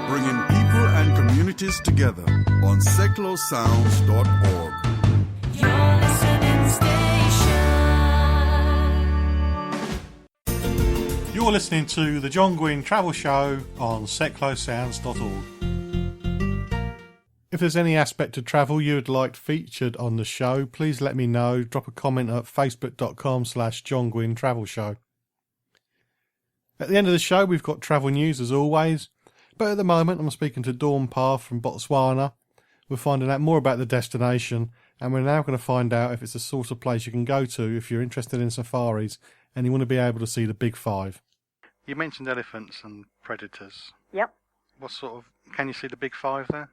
Bringing people and communities together on seclosounds.org. Your listening station. You're listening to the John Guinn Travel Show on seclosounds.org. If there's any aspect of travel you'd like featured on the show, please let me know. Drop a comment at facebook.com/John Guinn Travel Show. At the end of the show, we've got travel news as always, but at the moment I'm speaking to Parr from Botswana. We're finding out more about the destination, and we're now going to find out if it's the sort of place you can go to if you're interested in safaris and you want to be able to see the big five. You mentioned elephants and predators. Yep. What sort of... Can you see the big five there?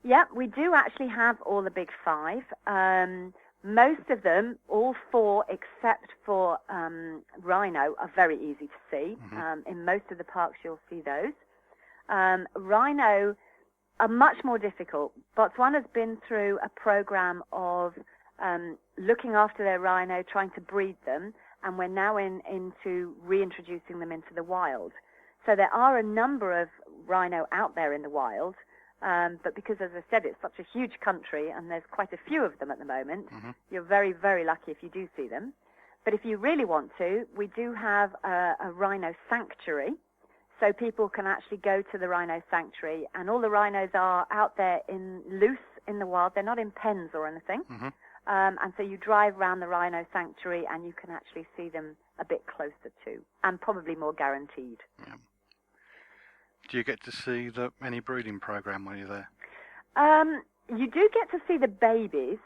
Yeah, we do actually have all the big five. Most of them, all four except for rhino, are very easy to see. Mm-hmm. In most of the parks you'll see those. Rhino are much more difficult. Botswana's been through a program of looking after their rhino, trying to breed them, and we're now into reintroducing them into the wild. So there are a number of rhino out there in the wild. But because, as I said, it's such a huge country and there's quite a few of them at the moment, mm-hmm. You're very, very lucky if you do see them. But if you really want to, we do have a rhino sanctuary. So people can actually go to the rhino sanctuary, and all the rhinos are out there loose in the wild. They're not in pens or anything. Mm-hmm. And so you drive around the rhino sanctuary and you can actually see them a bit closer too, and probably more guaranteed. Yeah. Do you get to see any breeding program while you're there? You do get to see the babies.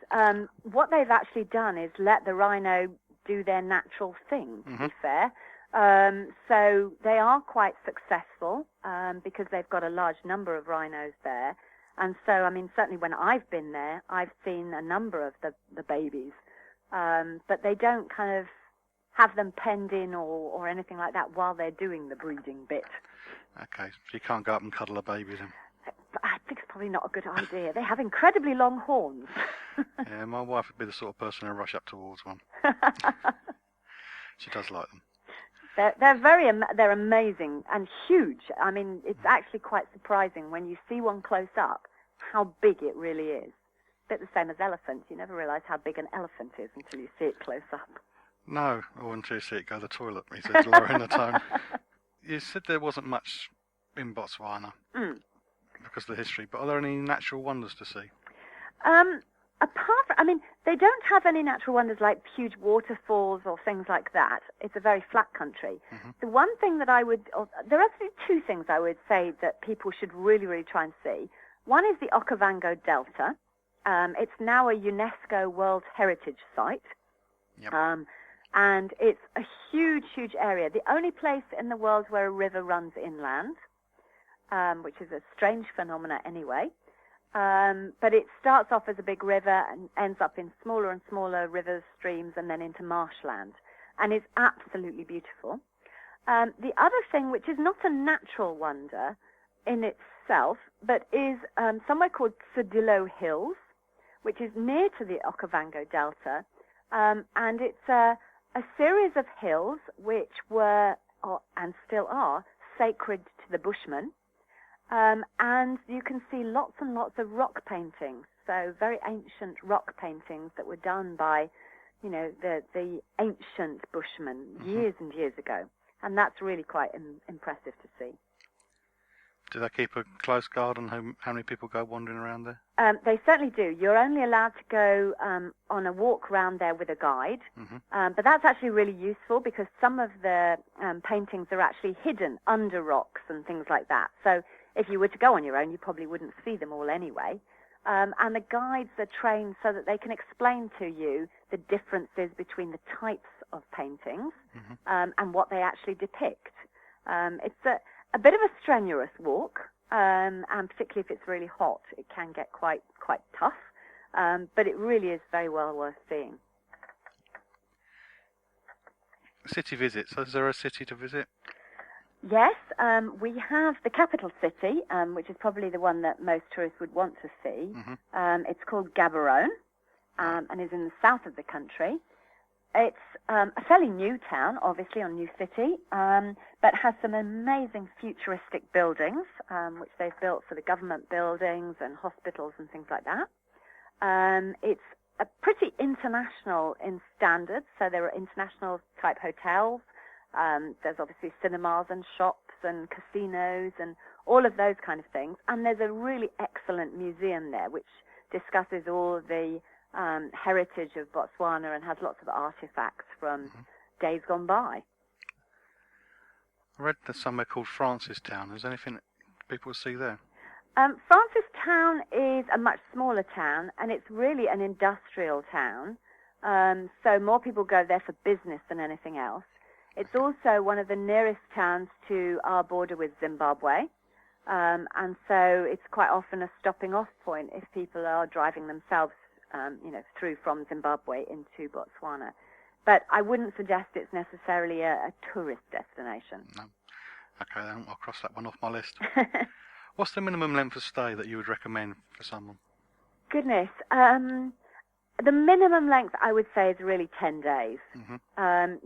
What they've actually done is let the rhino do their natural thing, to be fair. So they are quite successful because they've got a large number of rhinos there. And so, I mean, certainly when I've been there, I've seen a number of the babies. But they don't kind of have them penned in or anything like that while they're doing the breeding bit. Okay, so you can't go up and cuddle a baby then? I think it's probably not a good idea. They have incredibly long horns. Yeah, my wife would be the sort of person who'd rush up towards one. She does like them. They're amazing and huge. I mean, it's actually quite surprising when you see one close up how big it really is. A bit the same as elephants. You never realise how big an elephant is until you see it close up. No, or until you see it go to the toilet, he says, lowering the tone. You said there wasn't much in Botswana because of the history, but are there any natural wonders to see? Apart from, I mean, they don't have any natural wonders like huge waterfalls or things like that. It's a very flat country. Mm-hmm. The one thing that there are actually two things I would say that people should really, really try and see. One is the Okavango Delta. It's now a UNESCO World Heritage Site. Yep. And it's a huge, huge area. The only place in the world where a river runs inland, which is a strange phenomena anyway. But it starts off as a big river and ends up in smaller and smaller rivers, streams, and then into marshland. And it's absolutely beautiful. The other thing, which is not a natural wonder in itself, but is somewhere called Tsadilo Hills, which is near to the Okavango Delta. And it's a series of hills which were, and still are, sacred to the Bushmen. And you can see lots and lots of rock paintings, so very ancient rock paintings that were done by, the ancient Bushmen years and years ago. And that's really quite impressive to see. Do they keep a close guard on how many people go wandering around there? They certainly do. You're only allowed to go on a walk around there with a guide. Mm-hmm. But that's actually really useful because some of the paintings are actually hidden under rocks and things like that. So if you were to go on your own, you probably wouldn't see them all anyway. And the guides are trained so that they can explain to you the differences between the types of paintings and what they actually depict. It's a bit of a strenuous walk, and particularly if it's really hot, it can get quite tough. But it really is very well worth seeing. City visits. Is there a city to visit? Yes, we have the capital city, which is probably the one that most tourists would want to see. Mm-hmm. It's called Gaborone, and is in the south of the country. It's a fairly new town, obviously, or new city, but has some amazing futuristic buildings, which they've built for the government buildings and hospitals and things like that. It's a pretty international in standards, so there are international type hotels. There's obviously cinemas and shops and casinos and all of those kind of things. And there's a really excellent museum there which discusses all the heritage of Botswana and has lots of artifacts from days gone by. I read there's somewhere called Francistown. Is there anything that people see there? Francistown is a much smaller town, and it's really an industrial town. So more people go there for business than anything else. It's also one of the nearest towns to our border with Zimbabwe. And so it's quite often a stopping off point if people are driving themselves, through from Zimbabwe into Botswana. But I wouldn't suggest it's necessarily a tourist destination. No. Okay, then I'll cross that one off my list. What's the minimum length of stay that you would recommend for someone? Goodness. The minimum length, I would say, is really 10 days.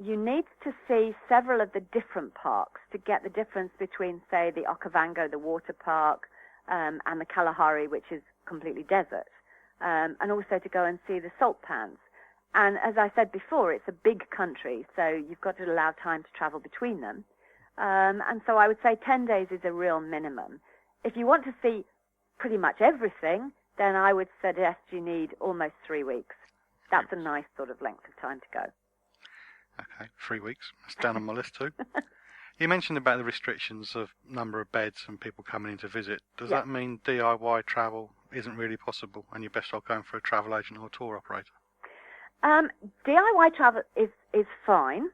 You need to see several of the different parks to get the difference between, say, the Okavango, the water park, and the Kalahari, which is completely desert, and also to go and see the salt pans. And as I said before, it's a big country, so you've got to allow time to travel between them. And so I would say 10 days is a real minimum. If you want to see pretty much everything, then I would suggest you need almost 3 weeks. That's a nice sort of length of time to go. Okay, 3 weeks. That's down on my list too. You mentioned about the restrictions of number of beds and people coming in to visit. Does that mean DIY travel isn't really possible and you're best off going for a travel agent or a tour operator? DIY travel is fine.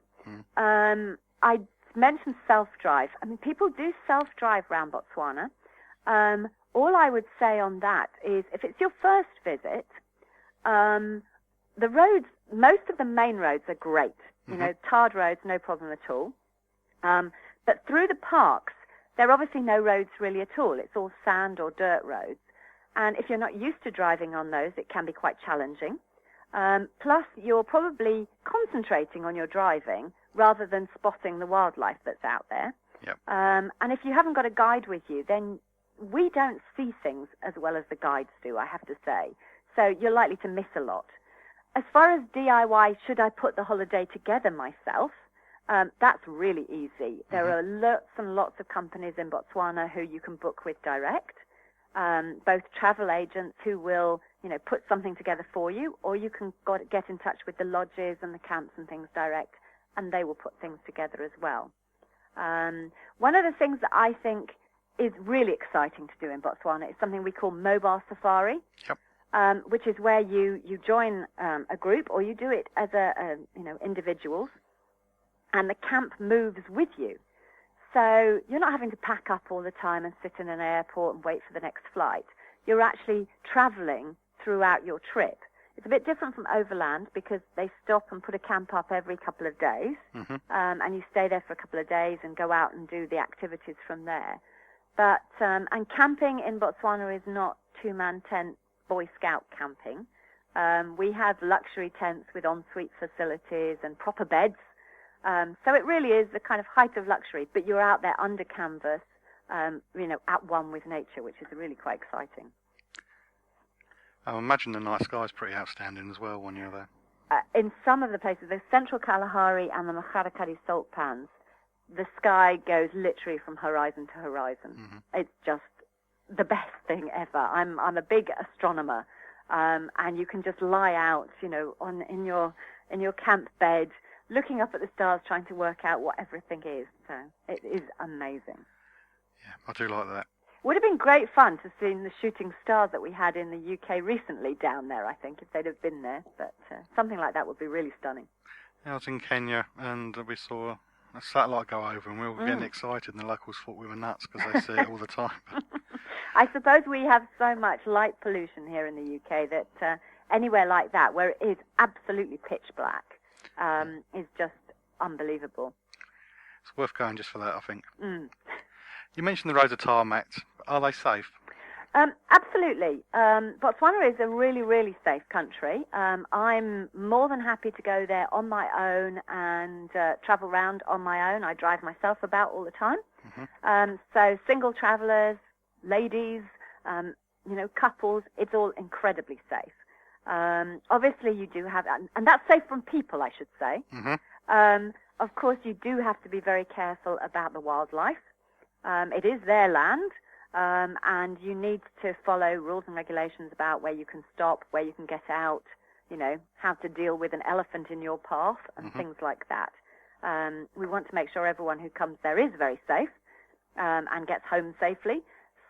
I mentioned self-drive. I mean, people do self-drive around Botswana. All I would say on that is if it's your first visit, the roads, most of the main roads are great. You know, tarred roads, no problem at all. But through the parks, there are obviously no roads really at all. It's all sand or dirt roads. And if you're not used to driving on those, it can be quite challenging. Plus, you're probably concentrating on your driving rather than spotting the wildlife that's out there. Yep. And if you haven't got a guide with you, then we don't see things as well as the guides do, I have to say. So you're likely to miss a lot. As far as DIY, should I put the holiday together myself? That's really easy. There are lots and lots of companies in Botswana who you can book with direct, both travel agents who will, put something together for you, or you can get in touch with the lodges and the camps and things direct, and they will put things together as well. One of the things that I think is really exciting to do in Botswana is something we call mobile safari, which is where you join a group or you do it as individuals, and the camp moves with you. So you're not having to pack up all the time and sit in an airport and wait for the next flight. You're actually traveling throughout your trip. It's a bit different from overland because they stop and put a camp up every couple of days, and you stay there for a couple of days and go out and do the activities from there. But and camping in Botswana is not two-man tent Boy Scout camping. We have luxury tents with ensuite facilities and proper beds. So it really is the kind of height of luxury, but you're out there under canvas, at one with nature, which is really quite exciting. I imagine the night sky is pretty outstanding as well when you're there. In some of the places, the Central Kalahari and the Makharakari salt pans, the sky goes literally from horizon to horizon. It's just the best thing ever. I'm a big astronomer, and you can just lie out, in your camp bed, looking up at the stars, trying to work out what everything is. So it is amazing. Yeah, I do like that. Would have been great fun to see the shooting stars that we had in the UK recently down there, I think, if they'd have been there. But something like that would be really stunning. I was in Kenya and we saw a satellite go over and we were getting excited and the locals thought we were nuts because they see it all the time. I suppose we have so much light pollution here in the UK that anywhere like that, where it is absolutely pitch black, is just unbelievable. It's worth going just for that, I think. You mentioned the roads are tarmacked. Are they safe? Absolutely. Botswana is a really, really safe country. I'm more than happy to go there on my own and travel around on my own. I drive myself about all the time. So single travellers, ladies, couples, it's all incredibly safe. Obviously, you do have, and that's safe from people, I should say. Of course, you do have to be very careful about the wildlife. It is their land. And you need to follow rules and regulations about where you can stop, where you can get out, how to deal with an elephant in your path and things like that. We want to make sure everyone who comes there is very safe and gets home safely.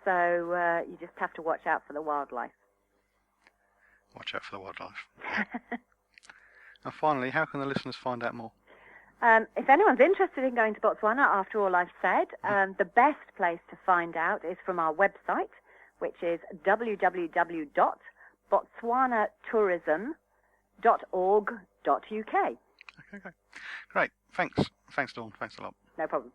So you just have to watch out for the wildlife. Watch out for the wildlife. And finally, how can the listeners find out more? If anyone's interested in going to Botswana, after all I've said, the best place to find out is from our website, which is www.botswanatourism.org.uk. Okay. Great. Thanks, Dawn. Thanks a lot. No problem.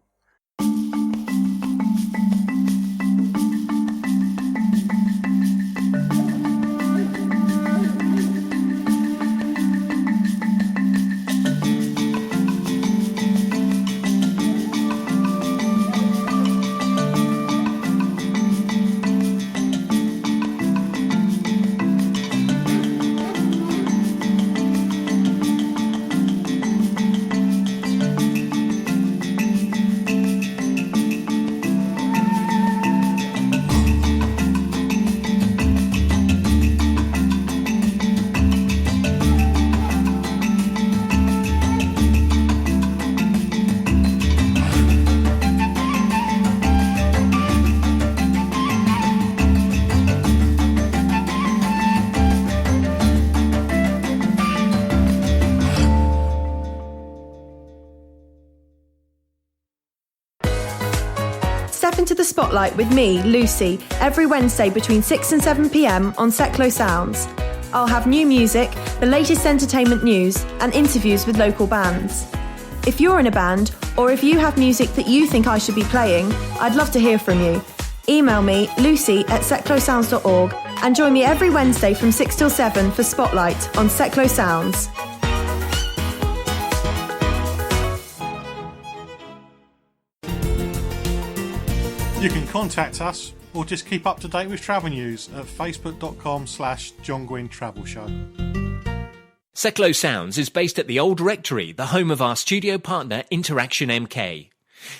Step into the spotlight with me, Lucy, every Wednesday between 6 and 7 p.m. on Seclo Sounds. I'll have new music, the latest entertainment news, and interviews with local bands. If you're in a band, or if you have music that you think I should be playing, I'd love to hear from you. Email me, lucy@seclosounds.org, and join me every Wednesday from 6 till 7 for Spotlight on Seclo Sounds. You can contact us or just keep up to date with travel news at facebook.com/John Guinn Travel Show. Seclo Sounds is based at the Old Rectory, the home of our studio partner Interaction MK.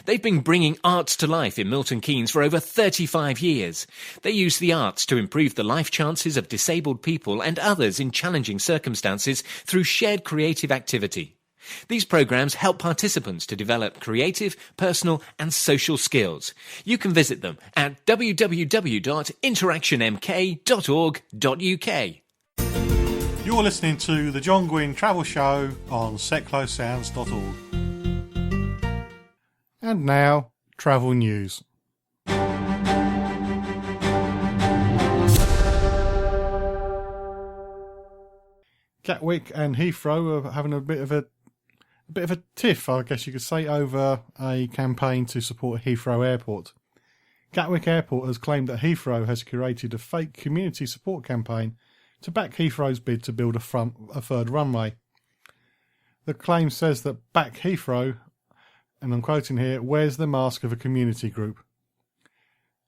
They've been bringing arts to life in Milton Keynes for over 35 years. They use the arts to improve the life chances of disabled people and others in challenging circumstances through shared creative activity. These programs help participants to develop creative, personal and social skills. You can visit them at www.interactionmk.org.uk. You're listening to the John Guinn Travel Show on seclosounds.org. And now, travel news. Gatwick and Heathrow are having a bit of a tiff, I guess you could say, over a campaign to support Heathrow Airport. Gatwick Airport has claimed that Heathrow has curated a fake community support campaign to back Heathrow's bid to build a third runway. The claim says that Back Heathrow, and I'm quoting here, wears the mask of a community group.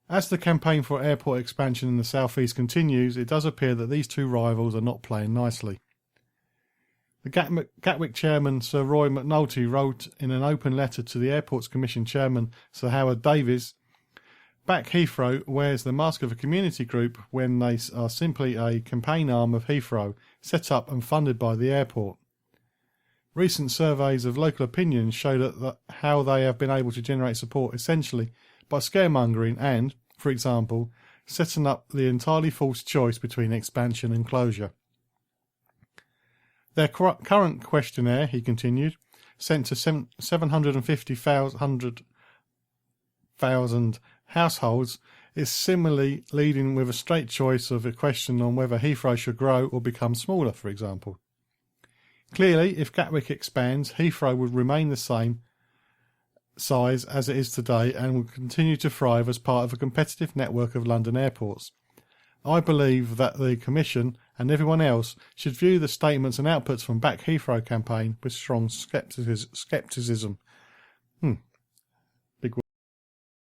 As the campaign for airport expansion in the southeast continues, it does appear that these two rivals are not playing nicely. The Gatwick chairman, Sir Roy McNulty, wrote in an open letter to the Airports Commission chairman, Sir Howard Davies, Back Heathrow wears the mask of a community group when they are simply a campaign arm of Heathrow, set up and funded by the airport. Recent surveys of local opinion show that how they have been able to generate support essentially by scaremongering and, for example, setting up the entirely false choice between expansion and closure. Their current questionnaire, he continued, sent to 750,000 households, is similarly leading with a straight choice of a question on whether Heathrow should grow or become smaller, for example. Clearly, if Gatwick expands, Heathrow would remain the same size as it is today and will continue to thrive as part of a competitive network of London airports. I believe that the Commission and everyone else should view the statements and outputs from Back Heathrow campaign with strong scepticism.